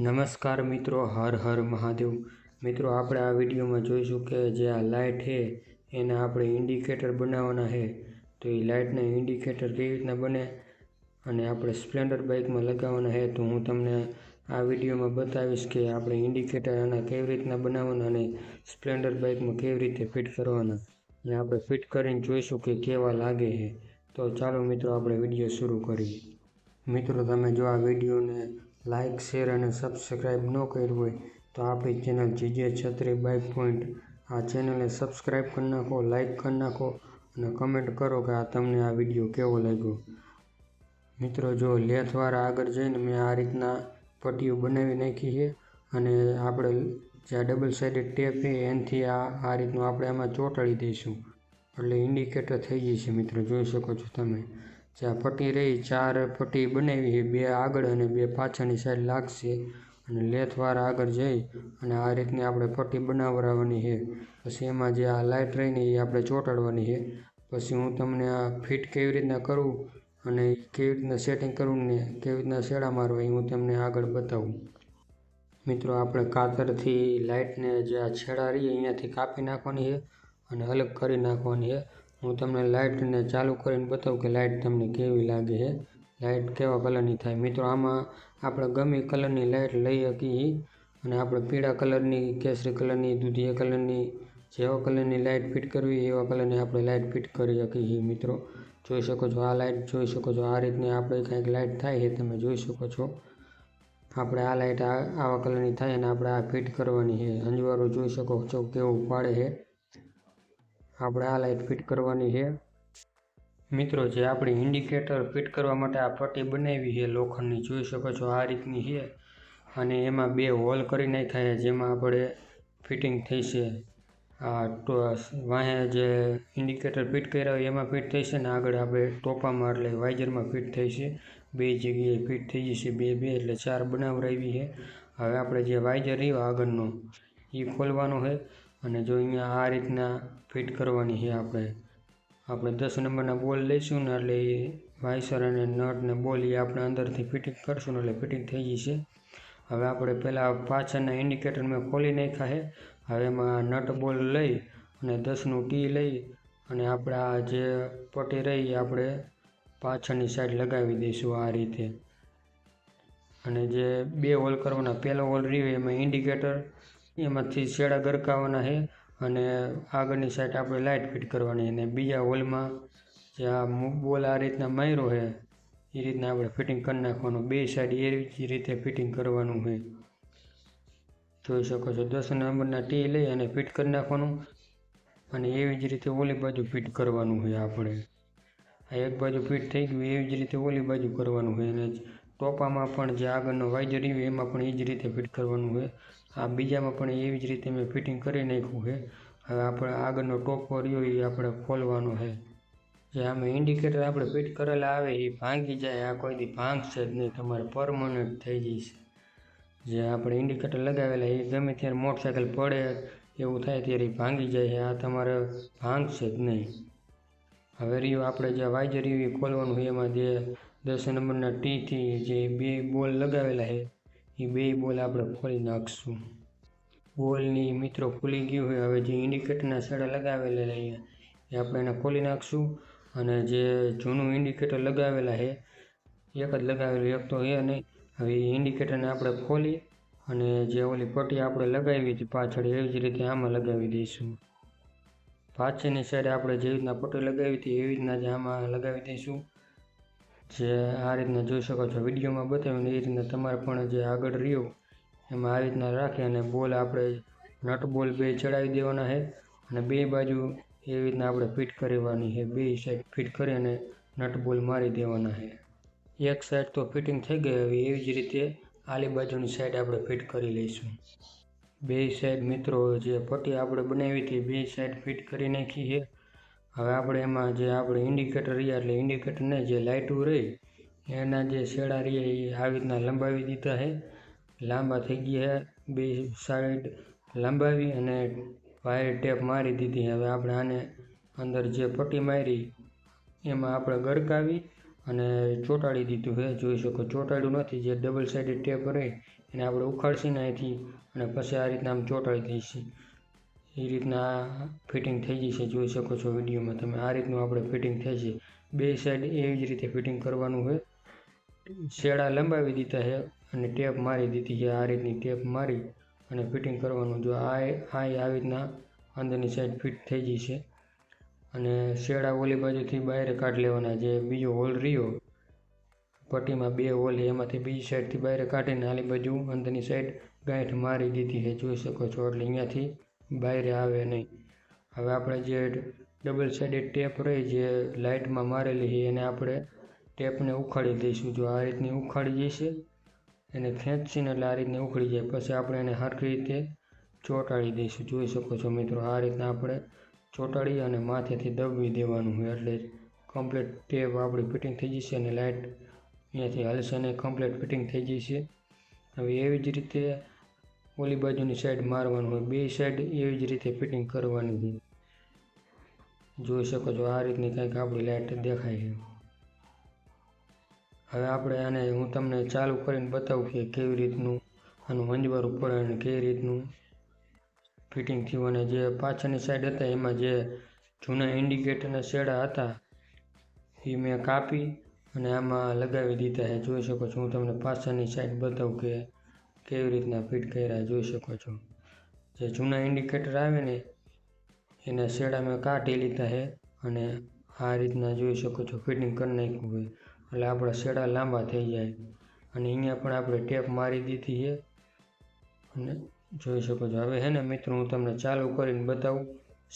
નમસ્કાર મિત્રો, હર હર મહાદેવ. મિત્રો, આપણે આ વિડીયોમાં જોઈશું કે જે આ લાઇટ છે એના આપણે ઇન્ડિકેટર બનાવવાના છે. તો એ લાઇટના ઇન્ડિકેટર કેવી રીતના બને અને આપણે સ્પ્લેન્ડર બાઇકમાં લગાવવાના છે. તો હું તમને આ વિડીયોમાં બતાવીશ કે આપણે ઇન્ડિકેટર આના કેવી રીતના બનાવવાના અને સ્પ્લેન્ડર બાઇકમાં કેવી રીતે ફિટ કરવાના, અને આપણે ફિટ કરીને જોઈશું કે કેવા લાગે છે. તો ચાલો મિત્રો, આપણે વિડીયો શરૂ કરીએ. મિત્રો, તમે જો આ વિડીયોને લાઇક, શેર અને સબસ્ક્રાઈબ ન કર્યું હોય તો આપણી ચેનલ જીજે છત્રી બાઇક પોઈન્ટ આ ચેનલને સબસ્ક્રાઈબ કરી નાખો, લાઇક કરી નાખો અને કમેન્ટ કરો કે તમને આ વિડીયો કેવો લાગ્યો. મિત્રો, જો લેથવાળા આગળ જઈને મેં આ રીતના પટ્ટીઓ બનાવી નાખી છે અને આપણે જે આ ડબલ સાઇડેડ ટેપ છે એનાથી આ રીતનું આપણે આમાં ચોંટાડી દઈશું એટલે ઇન્ડિકેટર થઈ જશે. મિત્રો, જોઈ શકો છો તમે જે આ પટ્ટી રહી, 4 પટ્ટી બનાવી છે, 2 આગળ અને 2 પાછળની સાઈડ લાગશે અને લેથવાળા આગળ જઈ અને આ રીતની આપણે પટ્ટી બનાવવાની છે. પછી એમાં જે આ લાઇટ રહીને એ આપણે ચોંટાડવાની છે. પછી હું તમને આ ફિટ કેવી રીતના કરું અને કેવી રીતના સેટિંગ કરવું ને કેવી રીતના છેડા મારવા એ હું તમને આગળ બતાવું. મિત્રો, આપણે કાતરથી લાઇટને જે આ છેડા રહી અહીંયાથી કાપી નાખવાની છે અને અલગ કરી નાખવાની છે. હું તમને લાઇટને ચાલુ કરીને બતાવું કે લાઇટ તમને કેવી લાગે છે, લાઇટ કેવા કલરની થાય. મિત્રો, આમાં આપણે ગમે કલરની લાઇટ લઈ શકીએ અને આપણે પીળા કલરની, કેસરી કલરની, દૂધિયા કલરની, જેવા કલરની લાઇટ ફિટ કરવી એવા કલરની આપણે લાઇટ ફિટ કરી શકીએ. મિત્રો, જોઈ શકો છો, આ લાઇટ જોઈ શકો છો, આ રીતની આપણે કંઈક લાઇટ થાય છે, તમે જોઈ શકો છો. આપણે આ લાઇટ આવા કલરની થાય અને આપણે આ ફિટ કરવાની છે. અંજવાળું જોઈ શકો છો કેવું પાડે છે. આપણે આ લાઇટ ફિટ કરવાની છે. મિત્રો, જે આપણી ઇન્ડિકેટર ફિટ કરવા માટે આ પટ્ટી બનાવી છે લોખંડની, જોઈ શકો છો આ રીતની છે અને એમાં 2 હોલ કરી નાખ્યા છે જેમાં આપણે ફિટિંગ થશે. વાહે જે ઇન્ડિકેટર ફિટ કર્યા હોય એમાં ફિટ થશે ને આગળ આપણે ટોપામાં એટલે વાઇઝરમાં ફિટ થશે. 2 જગ્યાએ ફિટ થઈ જશે, 2 એટલે 4 બનાવરાવી છે. હવે આપણે જે વાઇઝર રહ્યો આગળનો એ ખોલવાનો છે અને જો અહીંયા આ રીતના ફિટ કરવાની છે. આપણે 10 નંબરના બોલ લઈશું ને એટલે એ વાઇસર અને નટ ને બોલ એ આપણે અંદરથી ફિટિંગ કરશું ને એટલે ફિટિંગ થઈ જશે. હવે આપણે પહેલાં પાછળના ઇન્ડિકેટર મેં ખોલી નાખ્યા છે. હવે એમાં નટ બોલ લઈ અને 10નું ટી લઈ અને આપણે આ જે પટ્ટી રહી આપણે પાછળની સાઈડ લગાવી દઈશું આ રીતે. અને જે 2 હોલ કરવાના, પહેલો હોલ રહ્યો એમાં ઇન્ડિકેટર એમાંથી છેડા ગરકાવવાના છે અને આગળની સાઈડ આપણે લાઇટ ફિટ કરવાની. અને બીજા હોલમાં જે આ બોલ આ રીતના માર્યો છે એ રીતના આપણે ફિટિંગ કરી નાખવાનું. 2 સાઈડ એવી જ રીતે ફિટિંગ કરવાનું છે. જોઈ શકો છો, 10 નંબરના ટી લઈ અને ફિટ કરી નાખવાનું અને એવી જ રીતે ઓલી બાજુ ફિટ કરવાનું છે. આપણે આ એક બાજુ ફિટ થઈ ગયું એવી જ રીતે ઓલી બાજુ કરવાનું છે. અને ટોપામાં પણ જે આગળનો વાઇઝર રહ્યો એમાં પણ એ જ રીતે ફિટ કરવાનું છે. આ બીજામાં પણ એવી જ રીતે મેં ફિટિંગ કરી નાખ્યું છે. હવે આપણે આગળનો ટોપો રહ્યો એ આપણે ખોલવાનો છે. જે આમાં ઇન્ડિકેટર આપણે ફિટ કરેલા આવે એ ભાંગી જાય, આ કોઈ દી ભાંગશે જ નહીં, તમારે પરમનન્ટ થઈ જશે. જે આપણે ઇન્ડિકેટર લગાવેલા એ ગમે ત્યારે મોટરસાઇકલ પડે એવું થાય ત્યારે ભાંગી જાય છે, આ તમારે ભાંગશે જ નહીં. હવે રહ્યું આપણે જે વાઇઝર રહ્યું એ ખોલવાનું છે. એમાં જે 10 નંબરના ટીથી જે 2 બોલ લગાવેલા છે એ 2 બોલ આપણે ખોલી નાખશું. બોલની મિત્રો ખુલી ગયું હોય. હવે જે ઇન્ડિકેટરના છેડા લગાવેલા એ આપણે એને ખોલી નાખશું અને જે જૂનું ઇન્ડિકેટર લગાવેલા છે એક જ લગાવેલું, એક તો એ નહીં. હવે એ ઇન્ડિકેટરને આપણે ખોલી અને જે ઓલી પટ્ટી આપણે લગાવી હતી પાછળ એવી જ રીતે આમાં લગાવી દઈશું. પાછળની સાઈડ આપણે જેવી રીતના પટ્ટી લગાવી હતી એવી રીતના જ આમાં લગાવી દઈશું. જે આ રીતના જોઈ શકો છો વિડીયોમાં બતાવ્યું એ રીતના તમારે પણ જે આગળ રહ્યું એમાં આ રીતના રાખી અને બોલ આપણે નટ બોલ 2 ચડાવી દેવાના છે અને 2 બાજુ એવી રીતના આપણે ફિટ કરવાની છે. 2 સાઈડ ફિટ કરી અને નટ બોલ મારી દેવાના છે. એક સાઈડ તો ફિટિંગ થઈ ગઈ. હવે એવી જ રીતે આલી બાજુની સાઈડ આપણે ફિટ કરી લઈશું. 2 સાઈડ મિત્રો જે પટ્ટી આપણે બનાવી હતી 2 સાઈડ ફિટ કરી નાખી છે. હવે આપણે એમાં જે આપણે ઇન્ડિકેટર રહ્યા એટલે ઇન્ડિકેટરને જે લાઇટું રહી એના જે છેડા રહ્યા એ આવી રીતના લંબાવી દીધા છે. લાંબા થઈ ગયા છે. 2 સાઈડ લંબાવી અને વાયર ટેપ મારી દીધી. હવે આપણે આને અંદર જે પટ્ટી મારી એમાં આપણે ગરકાવી અને ચોંટાડી દીધું છે, જોઈ શકો. ચોંટાડ્યું નથી, જે ડબલ સાઇડેડ ટેપ રહે એને આપણે ઉખાડશીને અહીંથી અને પછી આ રીતના આમ ચોંટાડી દઈશું. એ રીતના ફિટિંગ થઈ જશે, જોઈ શકો છો વિડીયોમાં તમે. આ રીતનું આપણે ફિટિંગ થઈ છે. બે સાઈડ એવી જ રીતે ફિટિંગ કરવાનું હોય. શેડા લંબાવી દીધા છે અને ટેપ મારી દીધી છે. આ રીતની ટેપ મારી અને ફિટિંગ કરવાનું. જો આ આવી રીતના અંદરની સાઈડ ફિટ થઈ જશે અને શેડા ઓલી બાજુથી બહાર કાઢી લેવાના. જે બીજો હોલ રહ્યો પટ્ટીમાં, બે હોલ એમાંથી બીજી સાઈડથી બહાર કાઢીને આલી બાજુ અંદરની સાઈડ ગાંઠ મારી દીધી છે, જોઈ શકો છો. એટલે અહીંયાથી બહાર આવે નહીં. હવે આપણે જે ડબલ સાઇડેડ ટેપ રહી જે લાઇટમાં મારેલી છે એને આપણે ટેપને ઉખાડી દઈશું. જો આ રીતની ઉખાડી જશે, એને ખેંચીને એટલે આ રીતની ઉખડી જાય. પછી આપણે એને સરખી રીતે ચોંટાડી દઈશું, જોઈ શકો છો મિત્રો. આ રીતના આપણે ચોંટાડી અને માથેથી દબવી દેવાનું હોય એટલે કમ્પ્લીટ ટેપ આપણી ફિટિંગ થઈ જશે અને લાઇટ અહીંયાથી હલશે ને કમ્પ્લીટ ફિટિંગ થઈ જશે. હવે એવી જ રીતે ઓલી બાજુની સાઈડ મારવાનું હોય. બે સાઈડ એવી જ રીતે ફિટિંગ કરવાની છે, જોઈ શકો છો. આ રીતની કંઈક આપણી લાઇટ દેખાય છે. હવે આપણે આને હું તમને ચાલુ કરીને બતાવું કે કેવી રીતનું આનું અંજવાળું પડે અને કેવી રીતનું ફિટિંગ થયું. અને જે પાછળની સાઈડ હતા એમાં જે જૂના ઇન્ડિકેટરના શેડા હતા એ મેં કાપી અને આમાં લગાવી દીધા છે, જોઈ શકો છો. હું તમને પાછળની સાઈડ બતાવું કે કેવી રીતના ફિટ કર્યા, જોઈ શકો છો. જે જૂના ઇન્ડિકેટર આવે ને એના શેડા મેં કાઢી લીધા છે અને આ રીતના જોઈ શકો છો ફિટિંગ કરી નાખ્યું હોય એટલે આપણા શેડા લાંબા થઈ જાય. અને અહીંયા પણ આપણે ટેપ મારી દીધી છે અને જોઈ શકો છો. હવે છે ને મિત્રો હું તમને ચાલુ કરીને બતાવું.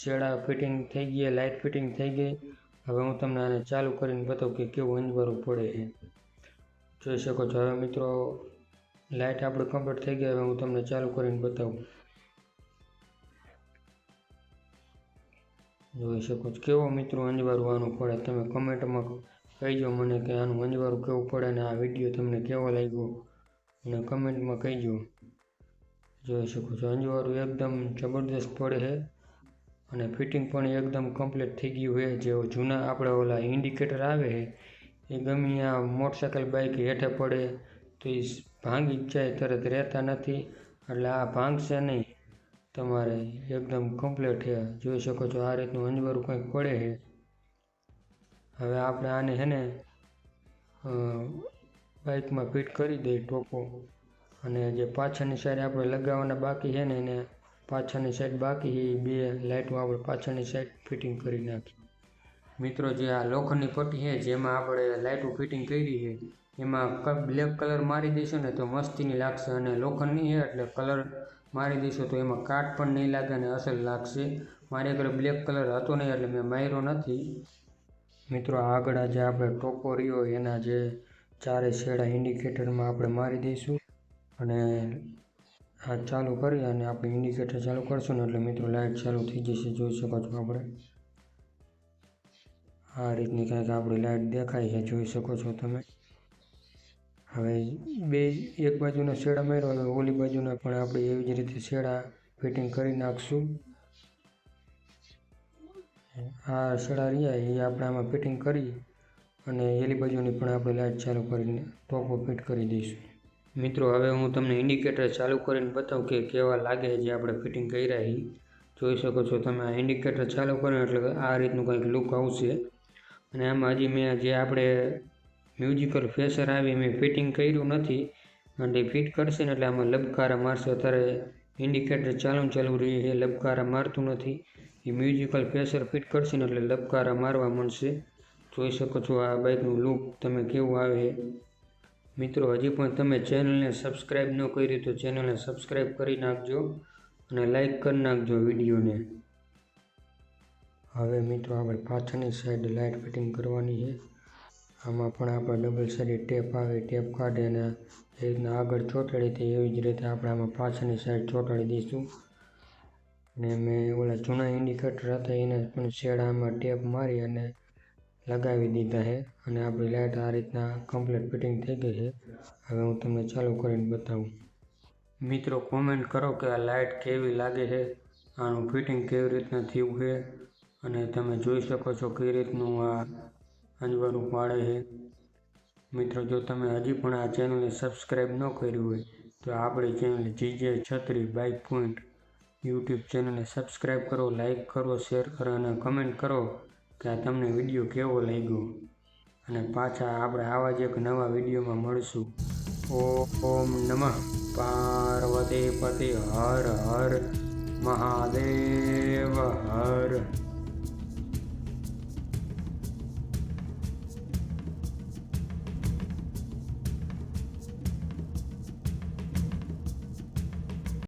શેડા ફિટિંગ થઈ ગયા, લાઇટ ફિટિંગ થઈ ગઈ. હવે હું તમને આને ચાલુ કરીને બતાવું કે કેવું અંજવાળું પડે છે, જોઈ શકો છો. હવે મિત્રો લાઇટ આપણે કમ્પ્લીટ થઈ ગઈ. હવે હું તમને ચાલુ કરીને બતાવું, જોઈ શકો છો. કેવો મિત્રો અંજવાળું આનું પડે તમે કમેન્ટમાં કહીજો મને કે આનું અંજવાળું કેવું પડે અને આ વિડીયો તમને કેવો લાગ્યો અને કમેન્ટમાં કહીજો, જોઈ શકો છો. અંજવાળું એકદમ જબરદસ્ત પડે છે અને ફિટિંગ પણ એકદમ કમ્પ્લીટ થઈ ગયું છે. જે જૂના આપણે ઓલા ઇન્ડિકેટર આવે છે એ ગમે આ મોટરસાઇકલ બાઇક હેઠે પડે તો એ ભાંગી જ જાય, તરત રહેતા નથી. એટલે આ ભાંગશે નહીં તમારે, એકદમ કમ્પ્લીટ છે, જોઈ શકો છો. આ રીતનું અંજવાળું કંઈક પડે છે. હવે આપણે આને છે ને બાઇકમાં ફિટ કરી દઈએ ટોપો. અને જે પાછળની સાઈડ આપણે લગાવવાના બાકી છે ને એને પાછળની સાઈડ બાકી છે એ બે લાઇટો આપણે પાછળની સાઈડ ફિટિંગ કરી નાખી. મિત્રો જે આ લોખંડની પટ્ટી છે જેમાં આપણે લાઇટો ફિટિંગ કરી છે એમાં બ્લેક કલર મારી દઈશું ને તો મસ્તીની લાગશે. અને લોખંડની છે એટલે કલર મારી દઈશું તો એમાં કાટ પણ નહીં લાગે અને અસલ લાગશે. મારી આગળ બ્લેક કલર હતો નહીં એટલે મેં માર્યો નથી. મિત્રો આગળ જે આપણે ટોપો રહ્યો એના જે ચારે શેડા ઇન્ડિકેટરમાં આપણે મારી દઈશું અને આ ચાલુ કરી અને આપણે ઇન્ડિકેટર ચાલુ કરશું ને એટલે મિત્રો લાઇટ ચાલુ થઈ જશે, જોઈ શકો છો. આપણે આ રીતની કંઈક આપણી લાઇટ દેખાય છે, જોઈ શકો છો તમે. હવે બે એક બાજુના શેડા માર્યો, હવે ઓલી બાજુના પણ આપણે એવી જ રીતે શેડા ફિટિંગ કરી નાખશું. આ શેડા રહ્યા એ આપણે આમાં ફિટિંગ કરી અને એલી બાજુની પણ આપણે લાઇટ ચાલુ કરીને ટોપો ફિટ કરી દઈશું. મિત્રો હવે હું તમને ઇન્ડિકેટર ચાલુ કરીને બતાવું કે કેવા લાગે જે આપણે ફિટિંગ કર્યા એ, જોઈ શકો છો તમે. આ ઇન્ડિકેટર ચાલુ કરીને એટલે આ રીતનું કંઈક લુક આવશે. અને આમાં હજી મેં જે આપણે મ્યુઝિકલ ફેસર આવી મેં ફિટિંગ કર્યું નથી અને ફિટ કરશે ને એટલે આમાં લબકારા મારશે. અત્યારે ઇન્ડિકેટર ચાલુ રહી છે, લબકારા મારતું નથી. એ મ્યુઝિકલ ફેસર ફિટ કરશે ને એટલે લબકારા મારવા મળશે, જોઈ શકો છો. આ બાઇકનું લુક તમે કેવું આવે. મિત્રો હજી પણ તમે ચેનલને સબસ્ક્રાઈબ ન કરી તો ચેનલને સબસ્ક્રાઈબ કરી નાખજો અને લાઈક કરી નાખજો વિડીયોને. હવે મિત્રો આપણે પાછળની સાઈડ લાઇટ ફિટિંગ કરવાની છે. આમાં પણ આપણે ડબલ સાઇડ ટેપ આવે, ટેપ કાઢી અને એ રીતના આગળ ચોંટાડી હતી એવી જ રીતે આપણે આમાં પાછળની સાઈડ ચોંટાડી દઈશું. અને મેં ઓલા જૂના ઇન્ડિકેટર હતા એને પણ શેડામાં ટેપ મારી અને લગાવી દીધા છે અને આપણી લાઇટ આ રીતના કમ્પ્લીટ ફિટિંગ થઈ ગઈ છે. હવે હું તમને ચાલુ કરીને બતાવું. મિત્રો કોમેન્ટ કરો કે આ લાઇટ કેવી લાગે છે, આનું ફિટિંગ કેવી રીતના થયું છે અને તમે જોઈ શકો છો કઈ રીતનું આ અંજવાળું પાડે છે. મિત્રો, જો તમે હજી પણ આ ચેનલને સબસ્ક્રાઈબ ન કર્યું હોય તો આપણી ચેનલ જીજે છત્રી બાઇક પોઈન્ટ યુટ્યુબ ચેનલને સબસ્ક્રાઈબ કરો, લાઇક કરો, શેર કરો અને કમેન્ટ કરો કે આ તમને વિડીયો કેવો લાગ્યો. અને પાછા આપણે આવા જ એક નવા વિડીયોમાં મળશું. ઓમ નમઃ પાર્વતી પતિ હર હર મહાદેવ હર.